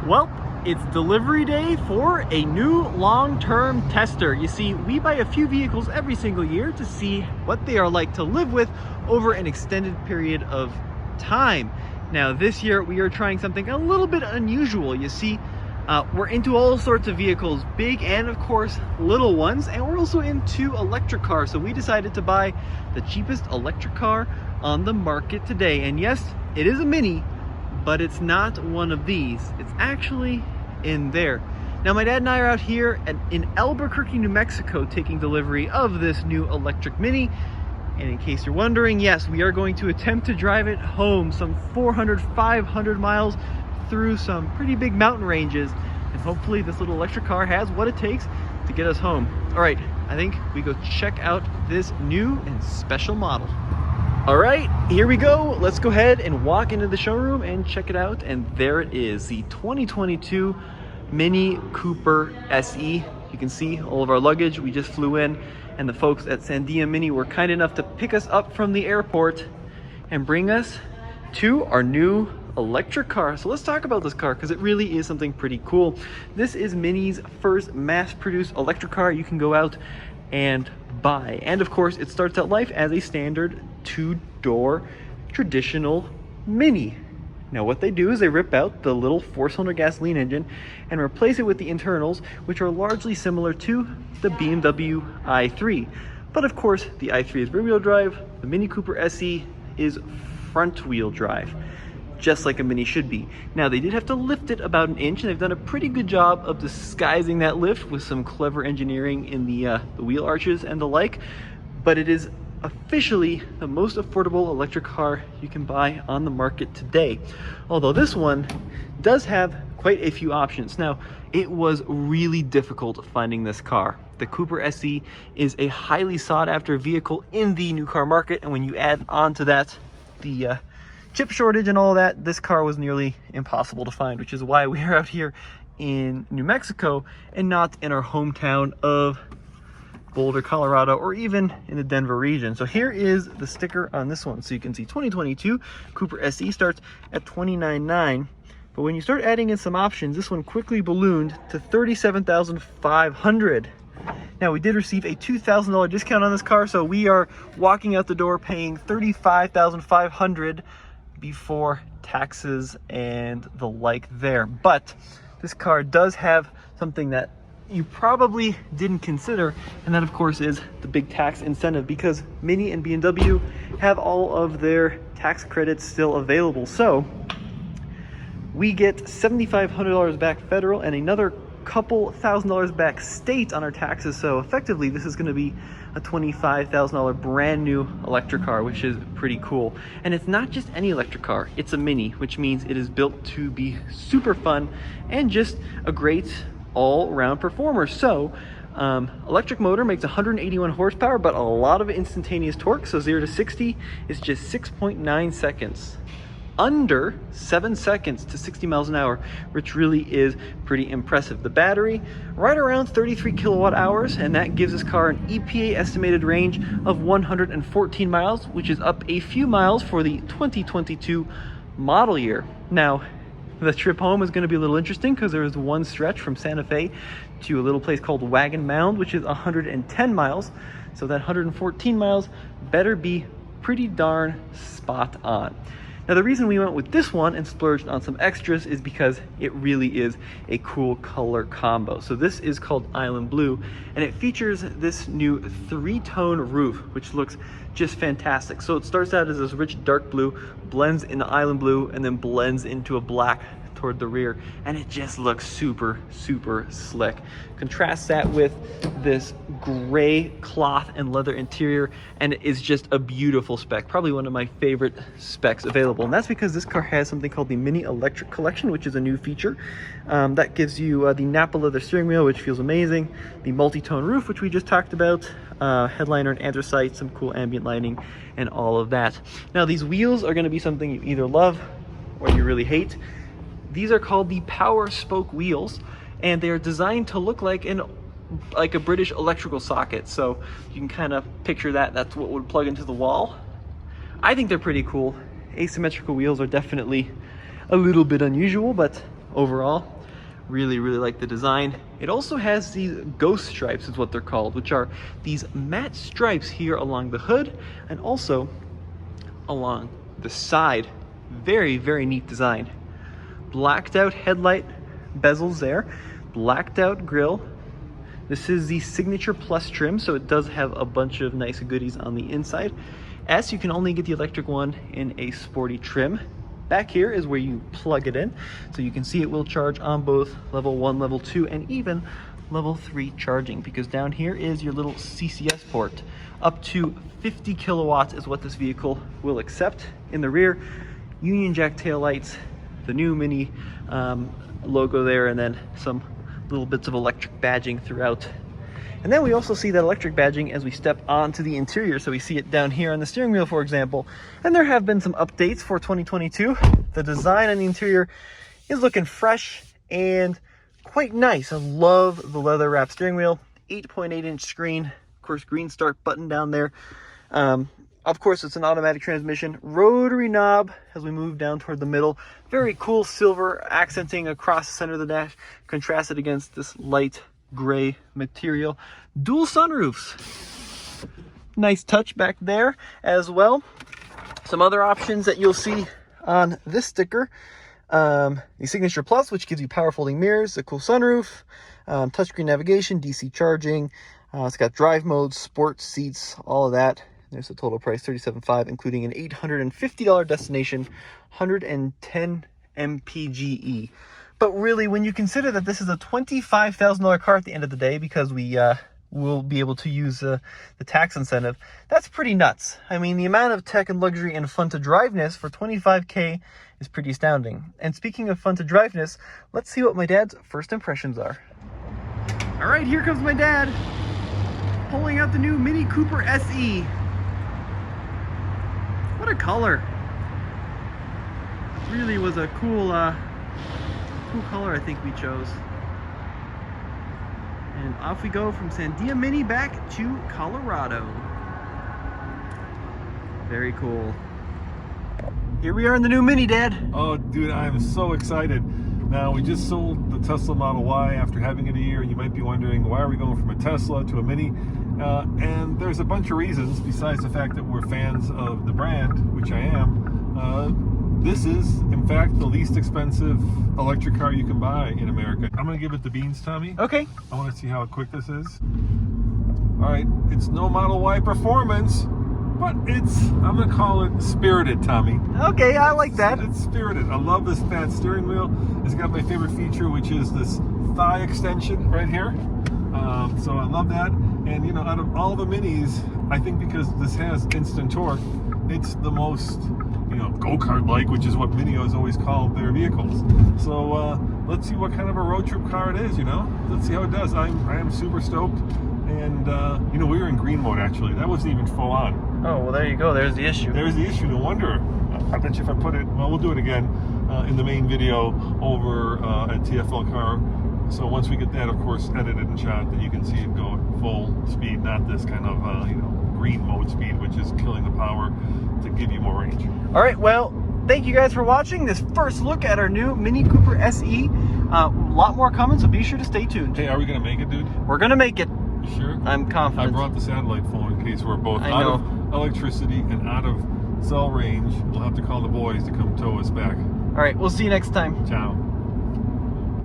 Well, it's delivery day for a new long-term tester. You see, we buy a few vehicles every single year to see what they are like to live with over an extended period of time. Now, this year we are trying something a little bit unusual. You see, we're into all sorts of vehicles, big and of course little ones, and we're also into electric cars. So we decided to buy the cheapest electric car on the market today. And yes, it is a Mini, but it's not one of these. It's actually in there. Now, my dad and I are out here in Albuquerque, New Mexico, taking delivery of this new electric Mini. And in case you're wondering, yes, we are going to attempt to drive it home some 400, 500 miles through some pretty big mountain ranges. And hopefully this little electric car has what it takes to get us home. All right, I think we go check out this new and special model. All right, here we go. Let's go ahead and walk into the showroom and check it out. And there it is, the 2022 Mini Cooper SE. You can see all of our luggage. We just flew in, and the folks at Sandia Mini were kind enough to pick us up from the airport and bring us to our new electric car. So let's talk about this car because it really is something pretty cool. This is Mini's first mass-produced electric car you can go out and buy. And of course, it starts out life as a standard two-door traditional Mini. Now what they do is they rip out the little four-cylinder gasoline engine and replace it with the internals, which are largely similar to the BMW i3. But of course, the i3 is rear-wheel drive, the Mini Cooper SE is front-wheel drive, just like a Mini should be. Now, they did have to lift it about an inch, and they've done a pretty good job of disguising that lift with some clever engineering in the wheel arches and the like, but it is officially the most affordable electric car you can buy on the market today. Although this one does have quite a few options. Now, it was really difficult finding this car. The Cooper SE is a highly sought after vehicle in the new car market, and when you add on to that the chip shortage and all that, this car was nearly impossible to find, which is why we are out here in New Mexico and not in our hometown of Boulder, Colorado, or even in the Denver region. So here is the sticker on this one. So you can see 2022 Cooper SE starts at $29,900, but when you start adding in some options, this one quickly ballooned to $37,500. Now, we did receive a $2,000 discount on this car, so we are walking out the door paying $35,500 before taxes and the like there. But this car does have something that you probably didn't consider, and that of course is the big tax incentive, because Mini and BMW have all of their tax credits still available. So we get $7,500 back federal and another couple $1,000 back state on our taxes. So effectively this is going to be a $25,000 brand new electric car, which is pretty cool. And it's not just any electric car, it's a Mini, which means it is built to be super fun and just a great all-around performer. So electric motor makes 181 horsepower, but a lot of instantaneous torque. So 0 to 60 is just 6.9 seconds. Under 7 seconds to 60 miles an hour, which really is pretty impressive. The battery, right around 33 kilowatt hours, and that gives this car an EPA estimated range of 114 miles, which is up a few miles for the 2022 model year. Now, the trip home is going to be a little interesting because there is one stretch from Santa Fe to a little place called Wagon Mound, which is 110 miles. So that 114 miles better be pretty darn spot on. Now, the reason we went with this one and splurged on some extras is because it really is a cool color combo. So this is called Island Blue, and it features this new three-tone roof, which looks just fantastic. So it starts out as this rich dark blue, blends into Island Blue, and then blends into a black toward the rear, and it just looks super, super slick. Contrast that with this gray cloth and leather interior, and it is just a beautiful spec, probably one of my favorite specs available. And that's because this car has something called the Mini Electric Collection, which is a new feature that gives you the Napa leather steering wheel, which feels amazing, the multi-tone roof, which we just talked about, headliner and anthracite, some cool ambient lighting, and all of that. Now, these wheels are going to be something you either love or you really hate. These are called the Power Spoke wheels, and they are designed to look like a British electrical socket. So you can kind of picture that. That's what would plug into the wall. I think they're pretty cool. Asymmetrical wheels are definitely a little bit unusual, but overall. Really like the design. It also has these ghost stripes is what they're called, which are these matte stripes here along the hood and also along the side. Very neat design. Blacked out headlight bezels there, blacked out grille. This is the Signature Plus trim, so it does have a bunch of nice goodies on the inside. S, you can only get the electric one in a sporty trim. Back here is where you plug it in, so you can see it will charge on both level 1, level 2, and even level 3 charging, because down here is your little CCS port. Up to 50 kilowatts is what this vehicle will accept. In the rear, Union Jack taillights, the new Mini logo there, and then some little bits of electric badging throughout. And then we also see that electric badging as we step onto the interior. So we see it down here on the steering wheel, for example. And there have been some updates for 2022. The design on the interior is looking fresh and quite nice. I love the leather wrap steering wheel, 8.8-inch screen, of course, green start button down there. Of course, it's an automatic transmission, rotary knob as we move down toward the middle. Very cool silver accenting across the center of the dash, contrasted against this light gray material. Dual sunroofs. Nice touch back there as well. Some other options that you'll see on this sticker. The Signature Plus, which gives you power folding mirrors, a cool sunroof, touchscreen navigation, DC charging. It's got drive modes, sports seats, all of that. There's the total price, $37,500, including an $850 destination, 110 mpge. But really, when you consider that this is a $25,000 car at the end of the day, because we will be able to use the tax incentive, that's pretty nuts. I mean, the amount of tech and luxury and fun to driveness for $25K is pretty astounding. And speaking of fun to driveness, let's see what my dad's first impressions are. All right, here comes my dad, pulling out the new Mini Cooper SE. What a color. Really was a cool color I think we chose. And off we go from Sandia Mini back to Colorado. Very cool. Here we are in the new Mini, Dad. Oh, dude, I am so excited. Now, we just sold the Tesla Model Y after having it a year, and you might be wondering, why are we going from a Tesla to a Mini? And there's a bunch of reasons, besides the fact that we're fans of the brand, which I am. This is, in fact, the least expensive electric car you can buy in America. I'm going to give it the beans, Tommy. Okay. I want to see how quick this is. All right, it's no Model Y performance, but it's, I'm going to call it spirited, Tommy. Okay, I like that. It's spirited. I love this fat steering wheel. It's got my favorite feature, which is this thigh extension right here. So I love that. And, you know, out of all the Minis, I think because this has instant torque, it's the most, you know, go-kart-like, which is what Minios always call their vehicles. So let's see what kind of a road trip car it is, you know? Let's see how it does. I am super stoked. And, you know, we were in green mode, actually. That wasn't even full on. Oh, well, there you go. There's the issue. There's the issue. No wonder. I bet you if I put it, well, we'll do it again in the main video over at TFL Car. So once we get that, of course, edited and shot, then you can see it go at full speed, not this kind of, you know, green mode speed, which is killing the power to give you more range. All right, well, thank you guys for watching this first look at our new Mini Cooper SE. A lot more coming, so be sure to stay tuned. Hey, are we going to make it, dude? We're going to make it. You sure? I'm confident. I brought the satellite phone in case we're both I out know. of electricity and out of cell range. We'll have to call the boys to come tow us back. All right, we'll see you next time. Ciao.